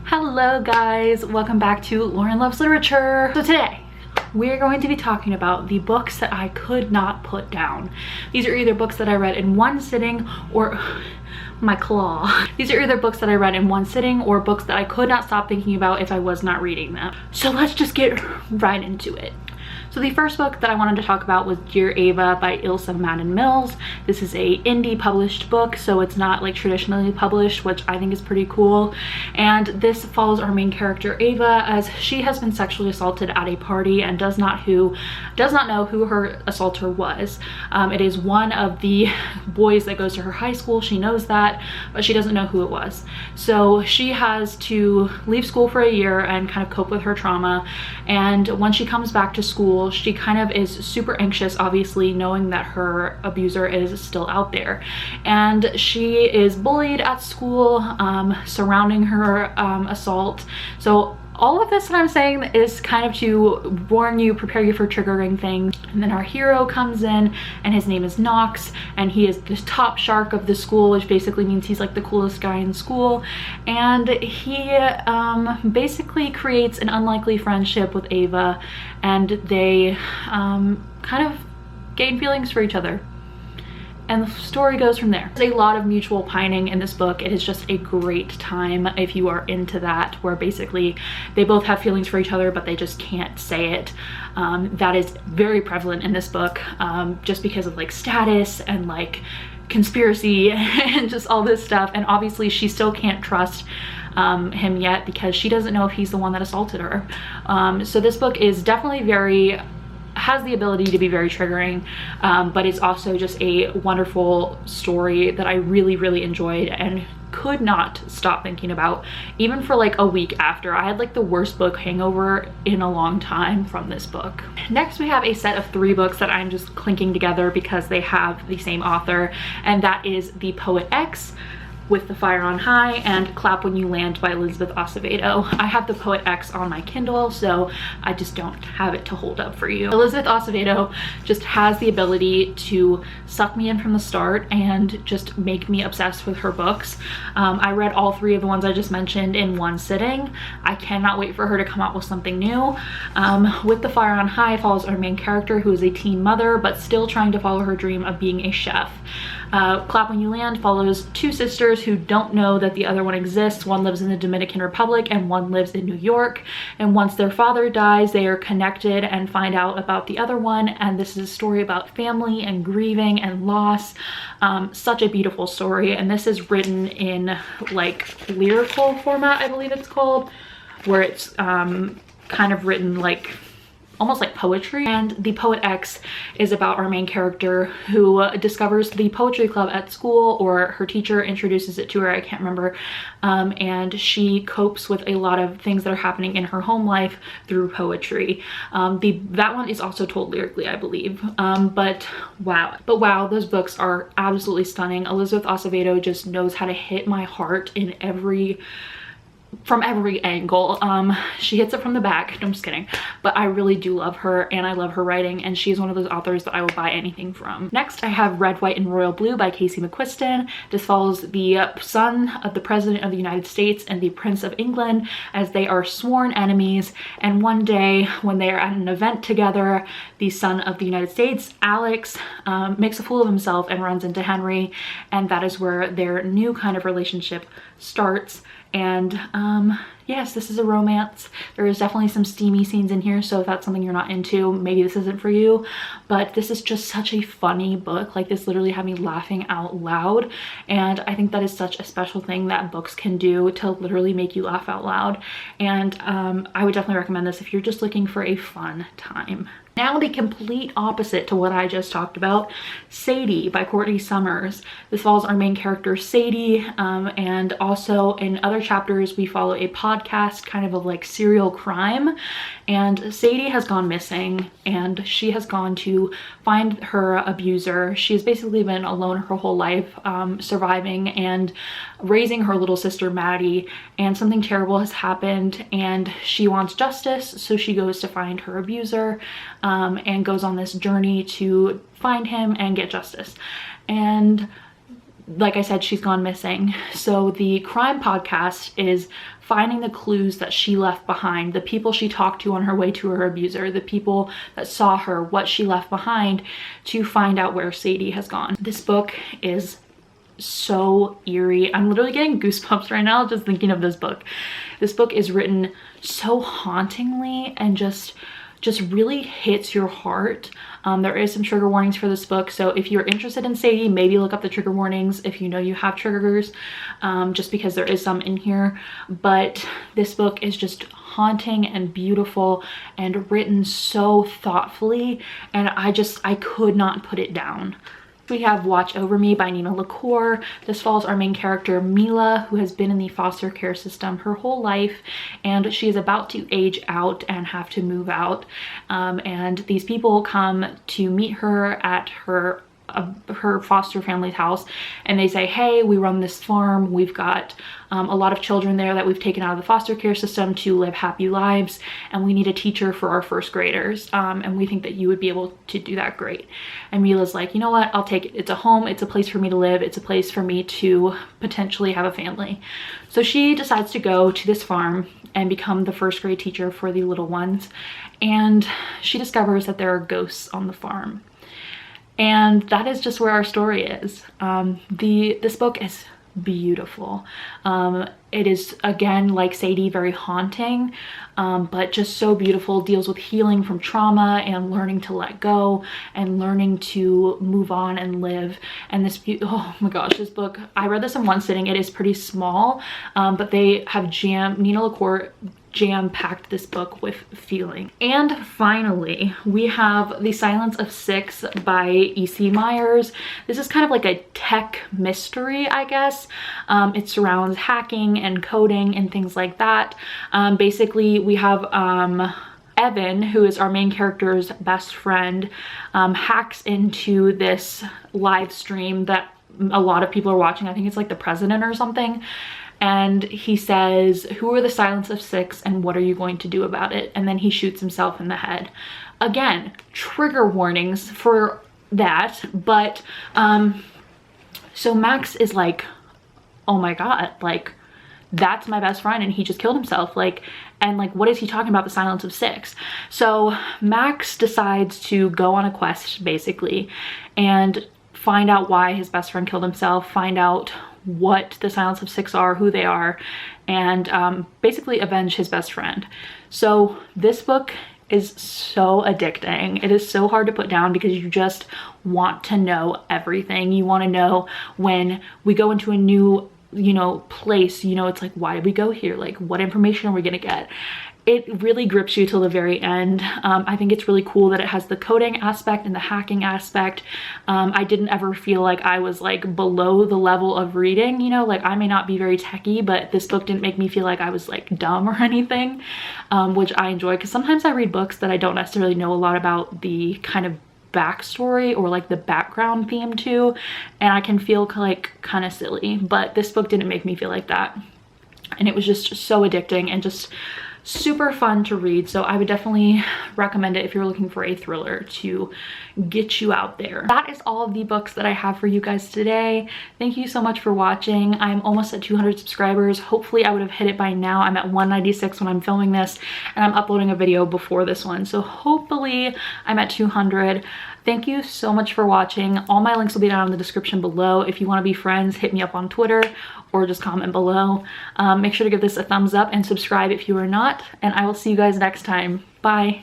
Hello guys, welcome back to Lauren Loves Literature. So today we're going to be talking about the books that I could not put down. These are either books that I read in one sitting or my claw. These are either books that I read in one sitting or books that I could not stop thinking about if I was not reading them. So let's just get right into it. So the first book that I wanted to talk about was Dear Ava by Ilsa Madden Mills. This is a indie published book, so it's not like traditionally published, which I think is pretty cool. And this follows our main character Ava as she has been sexually assaulted at a party and does not know who her assaulter was. It is one of the boys that goes to her high school. She knows that, but she doesn't know who it was. So she has to leave school for a year and kind of cope with her trauma. And when she comes back to school, she kind of is super anxious, obviously, knowing that her abuser is still out there. And she is bullied at school surrounding her assault. So all of this that I'm saying is kind of to warn you, prepare you for triggering things. And then our hero comes in and his name is Knox, and he is the top shark of the school, which basically means he's like the coolest guy in school. And he basically creates an unlikely friendship with Ava, and they kind of gain feelings for each other. And the story goes from there. There's a lot of mutual pining in this book. It is just a great time if you are into that, where basically they both have feelings for each other, but they just can't say it. That is very prevalent in this book, just because of like status and like conspiracy and just all this stuff. And obviously she still can't trust him yet because she doesn't know if he's the one that assaulted her. So this book is definitely has the ability to be very triggering, but it's also just a wonderful story that I really enjoyed and could not stop thinking about, even for like a week after. I had like the worst book hangover in a long time from this book. Next, we have a set of 3 books that I'm just clinking together because they have the same author, and that is The Poet X, With the Fire on High, and Clap When You Land by Elizabeth Acevedo. I have The Poet X on my Kindle, so I just don't have it to hold up for you. Elizabeth Acevedo just has the ability to suck me in from the start and just make me obsessed with her books. I read all 3 of the ones I just mentioned in one sitting. I cannot wait for her to come out with something new. With the Fire on High follows our main character, who is a teen mother but still trying to follow her dream of being a chef. Clap When You Land follows 2 sisters who don't know that the other one exists. One lives in the Dominican Republic and one lives in New York. And once their father dies, they are connected and find out about the other one. And this is a story about family and grieving and loss. Such a beautiful story. And this is written in like lyrical format, I believe it's called, where it's kind of written like almost like poetry. And The Poet X is about our main character who discovers the poetry club at school, or her teacher introduces it to her, I can't remember, and she copes with a lot of things that are happening in her home life through poetry. That one is also told lyrically, I believe, but wow, those books are absolutely stunning. Elizabeth Acevedo just knows how to hit my heart in from every angle. She hits it from the back. No, I'm just kidding. But I really do love her, and I love her writing, and she's one of those authors that I will buy anything from. Next, I have Red, White, and Royal Blue by Casey McQuiston. This follows the son of the President of the United States and the Prince of England as they are sworn enemies. And one day when they are at an event together, the son of the United States, Alex, makes a fool of himself and runs into Henry, and that is where their new kind of relationship starts. And yes, this is a romance. There is definitely some steamy scenes in here, so if that's something you're not into, maybe this isn't for you. But this is just such a funny book. Like, this literally had me laughing out loud, and I think that is such a special thing that books can do, to literally make you laugh out loud. And I would definitely recommend this if you're just looking for a fun time. Now the complete opposite to what I just talked about, Sadie by Courtney Summers. This follows our main character Sadie, and also in other chapters we follow a podcast kind of like serial crime. And Sadie has gone missing, and she has gone to find her abuser. She has basically been alone her whole life, surviving and raising her little sister Maddie, and something terrible has happened and she wants justice, so she goes to find her abuser, and goes on this journey to find him and get justice. And like I said, she's gone missing. So the crime podcast is finding the clues that she left behind, the people she talked to on her way to her abuser, the people that saw her, what she left behind, to find out where Sadie has gone. This book is so eerie. I'm literally getting goosebumps right now just thinking of this book. This book is written so hauntingly and just really hits your heart. There is some trigger warnings for this book, so if you're interested in Sadie, maybe look up the trigger warnings if you know you have triggers, just because there is some in here. But this book is just haunting and beautiful and written so thoughtfully, and I could not put it down. We have Watch Over Me by Nina LaCour. This follows our main character, Mila, who has been in the foster care system her whole life, and she is about to age out and have to move out. And these people come to meet her at her foster family's house, and they say, hey, we run this farm, we've got a lot of children there that we've taken out of the foster care system to live happy lives, and we need a teacher for our first graders, and we think that you would be able to do that great. And Mila's like, you know what, I'll take it. It's a home, it's a place for me to live, it's a place for me to potentially have a family. So she decides to go to this farm and become the first grade teacher for the little ones, and she discovers that there are ghosts on the farm. And that is just where our story is. This book is beautiful. It is, again, like Sadie, very haunting, but just so beautiful. Deals with healing from trauma and learning to let go and learning to move on and live. And this, oh my gosh, this book, I read this in one sitting. It is pretty small, but they have Nina LaCour jam-packed this book with feeling. And finally, we have The Silence of Six by E.C. Myers. This is kind of like a tech mystery, I guess. It surrounds hacking and coding and things like that. Basically, we have Evan, who is our main character's best friend, hacks into this live stream that a lot of people are watching. I think it's like the president or something. And he says, who are the Silence of Six and what are you going to do about it? And then he shoots himself in the head. Again, trigger warnings for that. But so Max is like, oh my God, like, that's my best friend and he just killed himself. Like, and like, what is he talking about, the Silence of Six? So Max decides to go on a quest, basically, and find out why his best friend killed himself, find out what the Silence of Six are, who they are, and basically avenge his best friend. So this book is so addicting. It is so hard to put down because you just want to know everything. You want to know when we go into a new, place, it's like, why did we go here? Like, what information are we gonna get? It really grips you till the very end. I think it's really cool that it has the coding aspect and the hacking aspect. I didn't ever feel like I was like below the level of reading, like I may not be very techie, but this book didn't make me feel like I was like dumb or anything, which I enjoy, because sometimes I read books that I don't necessarily know a lot about the kind of backstory or like the background theme to, and I can feel like kind of silly, but this book didn't make me feel like that. And it was just so addicting and just super fun to read. So I would definitely recommend it if you're looking for a thriller to get you out there. That is all of the books that I have for you guys today. Thank you so much for watching. I'm almost at 200 subscribers. Hopefully I would have hit it by now. I'm at 196 when I'm filming this, and I'm uploading a video before this one. So hopefully I'm at 200. Thank you so much for watching. All my links will be down in the description below. If you want to be friends, hit me up on Twitter or just comment below. Make sure to give this a thumbs up and subscribe if you are not, and I will see you guys next time. Bye.